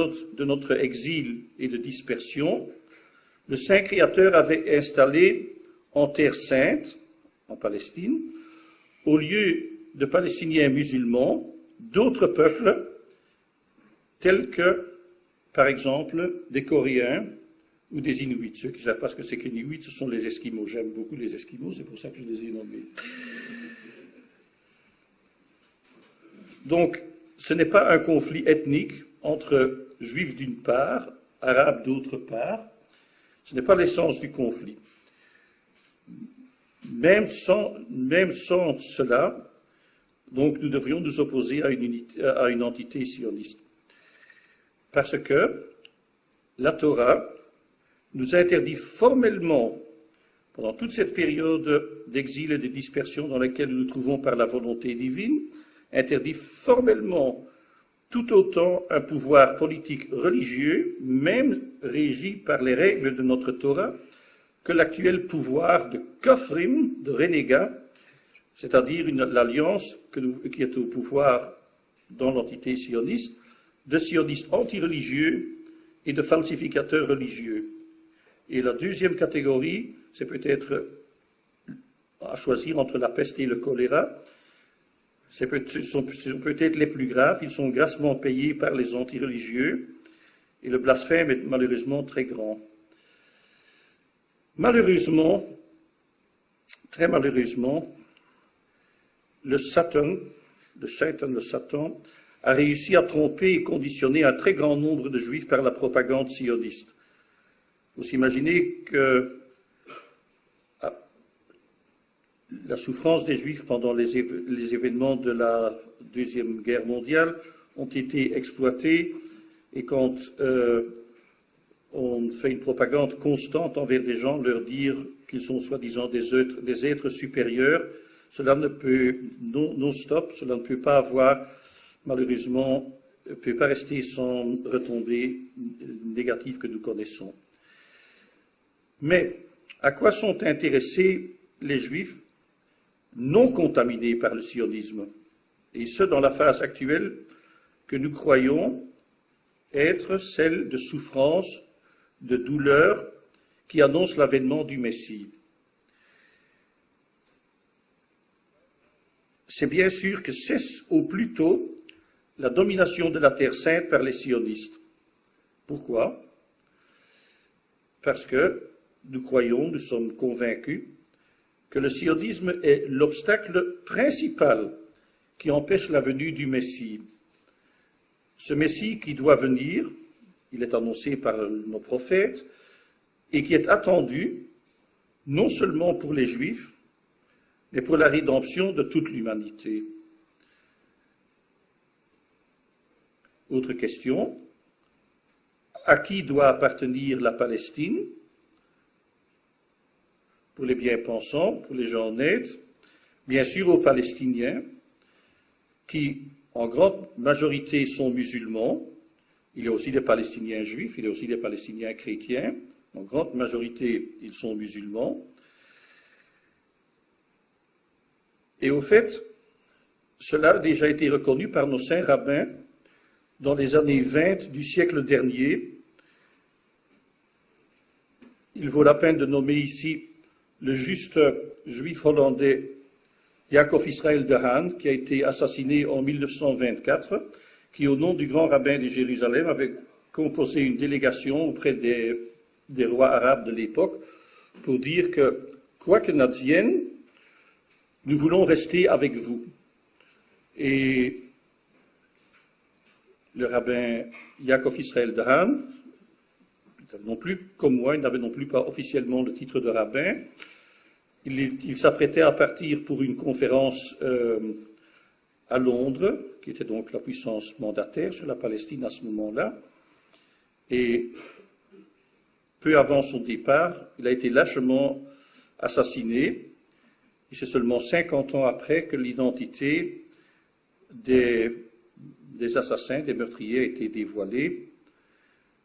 de notre exil et de dispersion, le Saint Créateur avait installé en Terre Sainte, en Palestine, au lieu de Palestiniens musulmans, d'autres peuples, tels que, par exemple, des Coréens ou des Inuits. Ceux qui ne savent pas ce que c'est qu'Inuits, ce sont les Esquimaux. J'aime beaucoup les Esquimaux, c'est pour ça que je les ai nommés. Donc, ce n'est pas un conflit ethnique entre Juifs d'une part, Arabes d'autre part. Ce n'est pas l'essence du conflit. Même sans cela, donc nous devrions nous opposer à une entité sioniste. Parce que la Torah nous interdit formellement, pendant toute cette période d'exil et de dispersion dans laquelle nous nous trouvons par la volonté divine, interdit formellement tout autant un pouvoir politique religieux, même régi par les règles de notre Torah, que l'actuel pouvoir de Kofrim, de renégats, c'est-à-dire l'alliance qui est au pouvoir dans l'entité sioniste, de sionistes anti-religieux et de falsificateurs religieux. Et la deuxième catégorie, c'est peut-être à choisir entre la peste et le choléra. Ce sont peut-être les plus graves, ils sont grassement payés par les anti-religieux, et le blasphème est malheureusement très grand. Malheureusement, très malheureusement, le Satan a réussi à tromper et conditionner un très grand nombre de Juifs par la propagande sioniste. Vous imaginez que la souffrance des Juifs pendant les événements de la Deuxième Guerre mondiale ont été exploités, et quand on fait une propagande constante envers des gens, leur dire qu'ils sont soi-disant des êtres supérieurs, cela ne peut, non-stop, cela ne peut pas avoir, malheureusement, ne peut pas rester sans retombées négatives que nous connaissons. Mais à quoi sont intéressés les Juifs non contaminés par le sionisme, et ce dans la phase actuelle que nous croyons être celle de souffrance, de douleur qui annonce l'avènement du Messie? C'est bien sûr que cesse au plus tôt la domination de la Terre Sainte par les sionistes. Pourquoi? Parce que nous croyons, nous sommes convaincus que le sionisme est l'obstacle principal qui empêche la venue du Messie. Ce Messie qui doit venir, il est annoncé par nos prophètes, et qui est attendu non seulement pour les Juifs, mais pour la rédemption de toute l'humanité. Autre question, à qui doit appartenir la Palestine? Pour les bien-pensants, pour les gens honnêtes, bien sûr aux Palestiniens, qui en grande majorité sont musulmans. Il y a aussi des Palestiniens juifs, il y a aussi des Palestiniens chrétiens. En grande majorité, ils sont musulmans. Et au fait, cela a déjà été reconnu par nos saints rabbins dans les années 20 du siècle dernier. Il vaut la peine de nommer ici le juste juif hollandais Jacob Israël de Haan, qui a été assassiné en 1924, qui, au nom du grand rabbin de Jérusalem, avait composé une délégation auprès des rois arabes de l'époque pour dire que, quoi que n'advienne, nous voulons rester avec vous. Et le rabbin Jacob Israël de Haan, non plus comme moi, il n'avait non plus pas officiellement le titre de rabbin. Il s'apprêtait à partir pour une conférence à Londres, qui était donc la puissance mandataire sur la Palestine à ce moment-là. Et peu avant son départ, il a été lâchement assassiné. Et c'est seulement 50 ans après que l'identité des assassins, des meurtriers, a été dévoilée.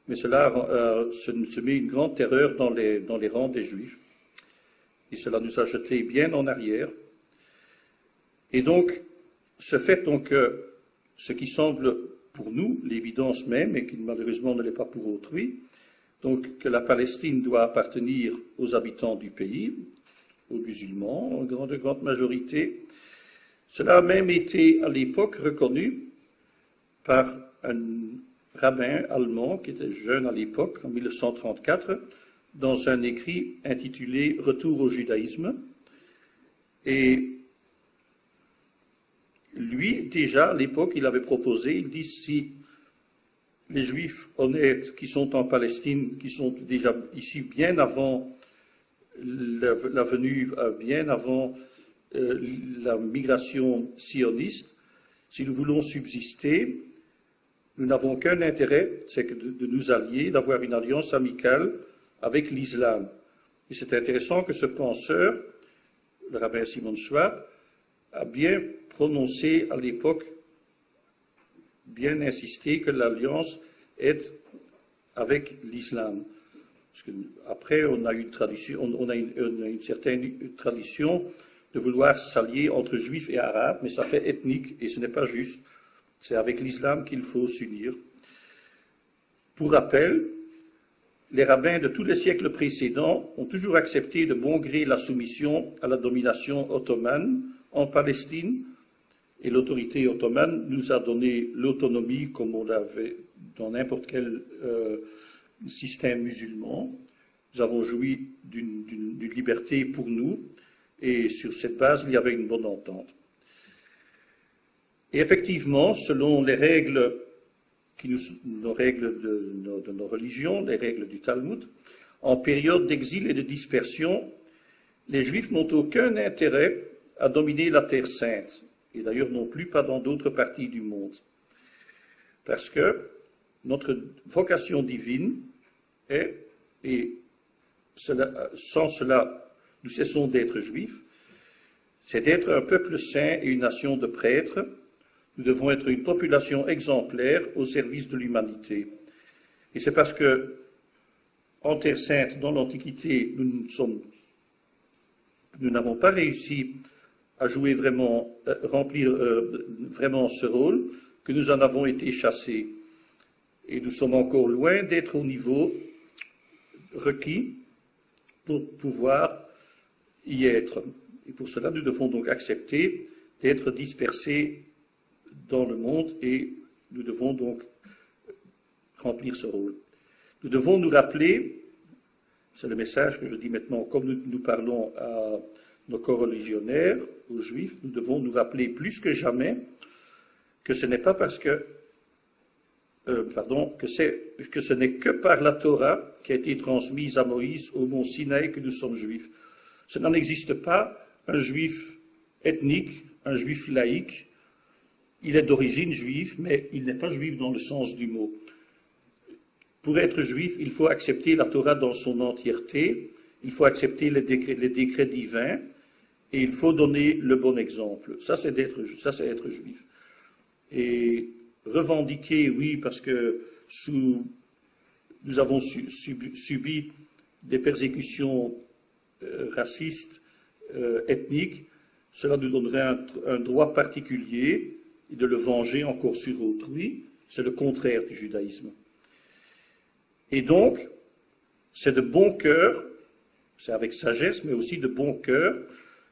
Mais cela se met une grande terreur dans les rangs des Juifs. Et cela nous a jetés bien en arrière. Et donc, ce fait donc que ce qui semble pour nous l'évidence même, et qui malheureusement ne l'est pas pour autrui, donc que la Palestine doit appartenir aux habitants du pays, aux musulmans en grande majorité. Cela a même été à l'époque reconnu par un rabbin allemand qui était jeune à l'époque, en 1934, dans un écrit intitulé « Retour au judaïsme ». Et lui, déjà, à l'époque, il avait proposé, il dit, si les Juifs honnêtes qui sont en Palestine, qui sont déjà ici bien avant la venue, bien avant la migration sioniste, si nous voulons subsister, nous n'avons qu'un intérêt, c'est de nous allier, d'avoir une alliance amicale avec l'islam. Et c'est intéressant que ce penseur, le rabbin Simon Schwab, a bien prononcé à l'époque, bien insisté que l'alliance est avec l'islam. Parce que après, on a une tradition, on a une certaine tradition de vouloir s'allier entre juifs et arabes, mais ça fait ethnique et ce n'est pas juste. C'est avec l'islam qu'il faut s'unir. Pour rappel, les rabbins de tous les siècles précédents ont toujours accepté de bon gré la soumission à la domination ottomane en Palestine, et l'autorité ottomane nous a donné l'autonomie comme on l'avait dans n'importe quel système musulman. Nous avons joui d'une liberté pour nous, et sur cette base, il y avait une bonne entente. Et effectivement, selon les règles, nos règles de nos religions, les règles du Talmud, en période d'exil et de dispersion, les Juifs n'ont aucun intérêt à dominer la Terre sainte, et d'ailleurs non plus pas dans d'autres parties du monde. Parce que notre vocation divine est, et sans cela nous cessons d'être Juifs, c'est d'être un peuple saint et une nation de prêtres. Nous devons être une population exemplaire au service de l'humanité. Et c'est parce que, en Terre Sainte, dans l'Antiquité, nous n'avons pas réussi à jouer vraiment, remplir vraiment ce rôle, que nous en avons été chassés. Et nous sommes encore loin d'être au niveau requis pour pouvoir y être. Et pour cela, nous devons donc accepter d'être dispersés dans le monde et nous devons donc remplir ce rôle. Nous devons nous rappeler, c'est le message que je dis maintenant, comme nous parlons à nos coreligionnaires, aux Juifs, nous devons nous rappeler plus que jamais que ce n'est pas parce que ce n'est que par la Torah qui a été transmise à Moïse au mont Sinaï que nous sommes Juifs. Ce n'en existe pas un Juif ethnique, un Juif laïque. Il est d'origine juive, mais il n'est pas juif dans le sens du mot. Pour être juif, il faut accepter la Torah dans son entièreté, il faut accepter les décrets divins, et il faut donner le bon exemple. Ça, c'est être juif. Et revendiquer, oui, parce que nous avons subi des persécutions racistes, ethniques, cela nous donnerait un droit particulier et de le venger encore sur autrui. C'est le contraire du judaïsme. Et donc, c'est de bon cœur, c'est avec sagesse, mais aussi de bon cœur,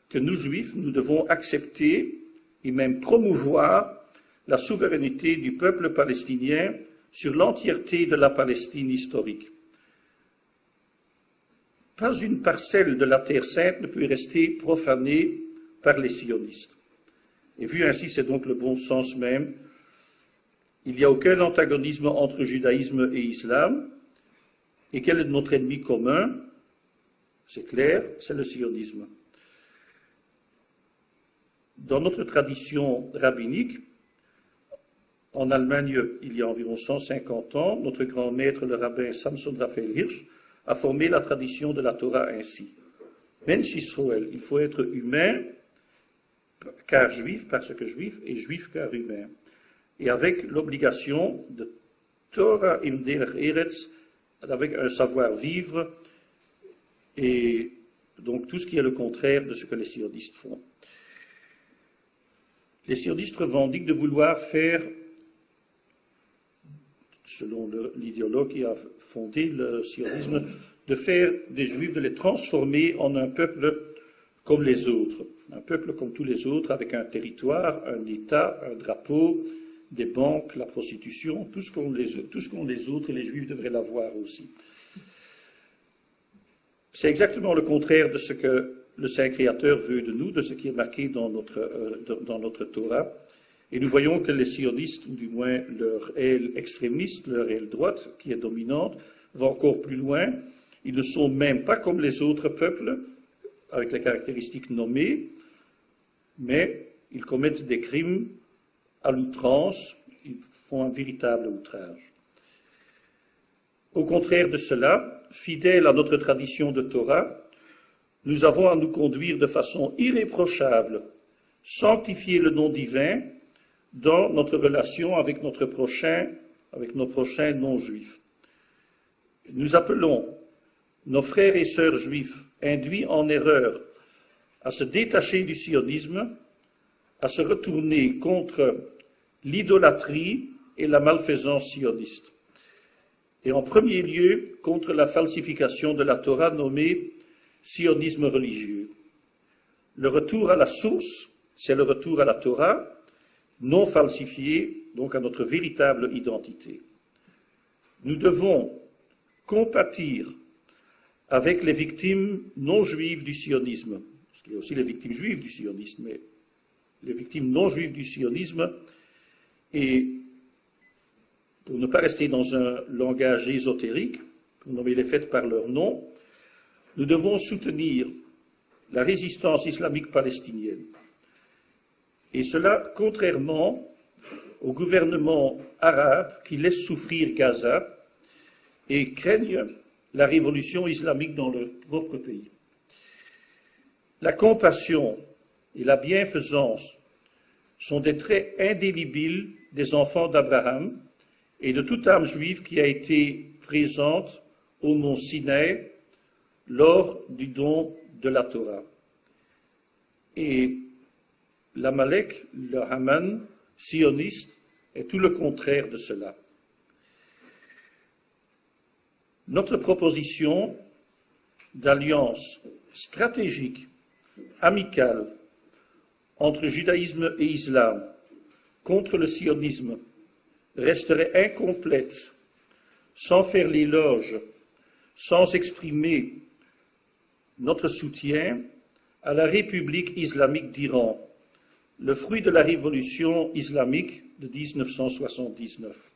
que nous, Juifs, nous devons accepter et même promouvoir la souveraineté du peuple palestinien sur l'entièreté de la Palestine historique. Pas une parcelle de la Terre sainte ne peut rester profanée par les sionistes. Et vu ainsi, c'est donc le bon sens même. Il n'y a aucun antagonisme entre judaïsme et islam. Et quel est notre ennemi commun? C'est clair, c'est le sionisme. Dans notre tradition rabbinique, en Allemagne, il y a environ 150 ans, notre grand maître, le rabbin Samson Raphael Hirsch, a formé la tradition de la Torah ainsi. Mensch Israël, il faut être humain, car juif, parce que juif, et juif car humain. Et avec l'obligation de Torah im derech Eretz, avec un savoir-vivre, et donc tout ce qui est le contraire de ce que les sionistes font. Les sionistes revendiquent de vouloir faire selon l'idéologue qui a fondé le sionisme, de faire des Juifs, de les transformer en un peuple comme les autres, un peuple comme tous les autres, avec un territoire, un État, un drapeau, des banques, la prostitution, tout ce qu'ont les autres, et les Juifs devraient l'avoir aussi. C'est exactement le contraire de ce que le Saint Créateur veut de nous, de ce qui est marqué dans notre Torah. Et nous voyons que les sionistes, ou du moins leur aile extrémiste, leur aile droite, qui est dominante, va encore plus loin. Ils ne sont même pas comme les autres peuples, avec les caractéristiques nommées, mais ils commettent des crimes à l'outrance, ils font un véritable outrage. Au contraire de cela, fidèles à notre tradition de Torah, nous avons à nous conduire de façon irréprochable, sanctifier le nom divin dans notre relation avec nos prochains non-juifs. Nous appelons nos frères et sœurs juifs induits en erreur à se détacher du sionisme, à se retourner contre l'idolâtrie et la malfaisance sioniste, et en premier lieu contre la falsification de la Torah nommée sionisme religieux. Le retour à la source, c'est le retour à la Torah, non falsifiée, donc à notre véritable identité. Nous devons compatir avec les victimes non juives du sionisme, parce qu'il y a aussi les victimes juives du sionisme, mais les victimes non juives du sionisme, et pour ne pas rester dans un langage ésotérique, pour nommer les faits par leur nom, nous devons soutenir la résistance islamique palestinienne. Et cela contrairement au gouvernement arabe qui laisse souffrir Gaza et craignent la révolution islamique dans leur propre pays. La compassion et la bienfaisance sont des traits indélébiles des enfants d'Abraham et de toute âme juive qui a été présente au mont Sinaï lors du don de la Torah. Et l'Amalek, le Haman sioniste, est tout le contraire de cela. Notre proposition d'alliance stratégique, amicale, entre judaïsme et islam, contre le sionisme, resterait incomplète sans faire l'éloge, sans exprimer notre soutien à la République islamique d'Iran, le fruit de la révolution islamique de 1979.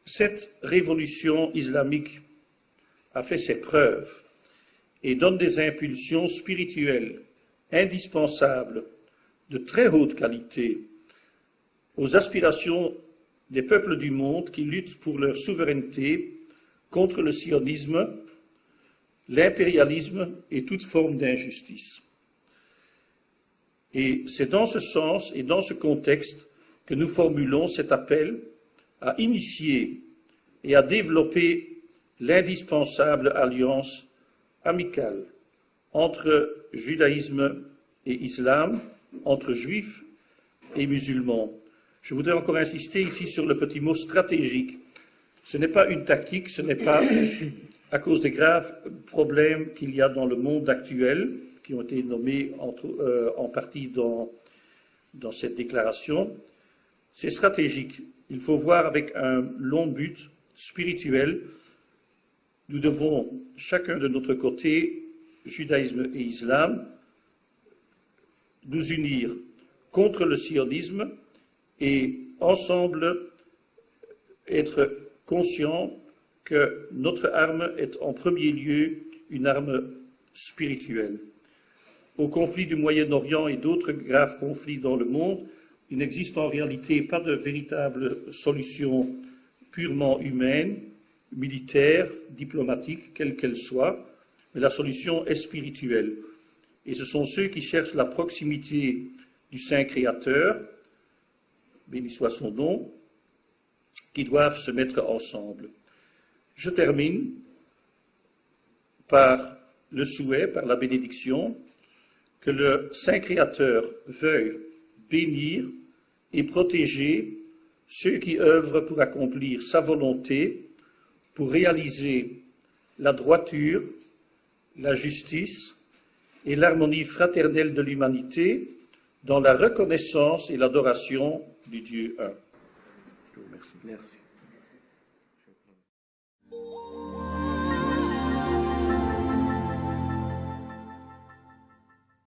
Cette révolution islamique a fait ses preuves et donne des impulsions spirituelles indispensables de très haute qualité aux aspirations des peuples du monde qui luttent pour leur souveraineté contre le sionisme, l'impérialisme et toute forme d'injustice. Et c'est dans ce sens et dans ce contexte que nous formulons cet appel à initier et à développer l'indispensable alliance amicale entre judaïsme et islam, entre juifs et musulmans. Je voudrais encore insister ici sur le petit mot stratégique. Ce n'est pas une tactique, ce n'est pas à cause des graves problèmes qu'il y a dans le monde actuel, qui ont été nommés en partie dans cette déclaration. C'est stratégique. Il faut voir avec un long but spirituel. Nous devons, chacun de notre côté, judaïsme et islam, nous unir contre le sionisme et ensemble être conscients que notre arme est en premier lieu une arme spirituelle. Au conflit du Moyen-Orient et d'autres graves conflits dans le monde, il n'existe en réalité pas de véritable solution purement humaine, militaire, diplomatique, quelle qu'elle soit, mais la solution est spirituelle. Et ce sont ceux qui cherchent la proximité du Saint Créateur, béni soit son nom, qui doivent se mettre ensemble. Je termine par le souhait, par la bénédiction, que le Saint Créateur veuille bénir et protéger ceux qui œuvrent pour accomplir sa volonté, pour réaliser la droiture, la justice et l'harmonie fraternelle de l'humanité dans la reconnaissance et l'adoration du Dieu un. Je vous remercie. Merci.